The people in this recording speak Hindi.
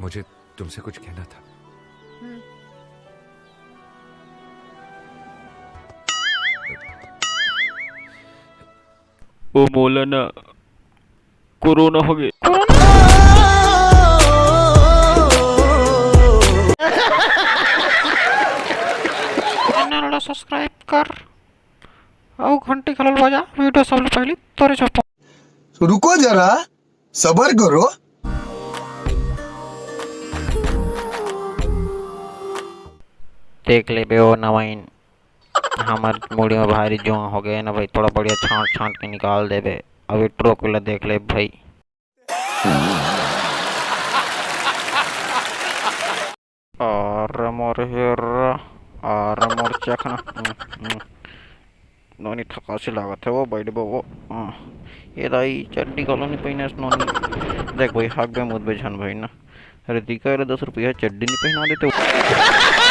मुझे तुमसे कुछ कहना था। ओ मौलाना, कोरोना हो गया। चैनल सब्सक्राइब कर और घंटी खलल बजा, वीडियो सबसे पहले तोरे छपो। रुको जरा, सबर करो। देख ले बे ओ नवाइन, हमार मुड़ी में भारी जुआ हो गए ना भाई, थोड़ा बढ़िया छांट छांट के निकाल दे बे। अभी ट्रोक वाला देख ले भाई। और मोर हेरा और मोर चखना नोनी थका सी लागत है वो बैठ वो। ये दाई चड्डी कॉलोनी पहने नोनी देख भाई, हाक बे मुद बे झन भाई ना। अरे दिखा 10 रुपया चड्डी नहीं पहना देते।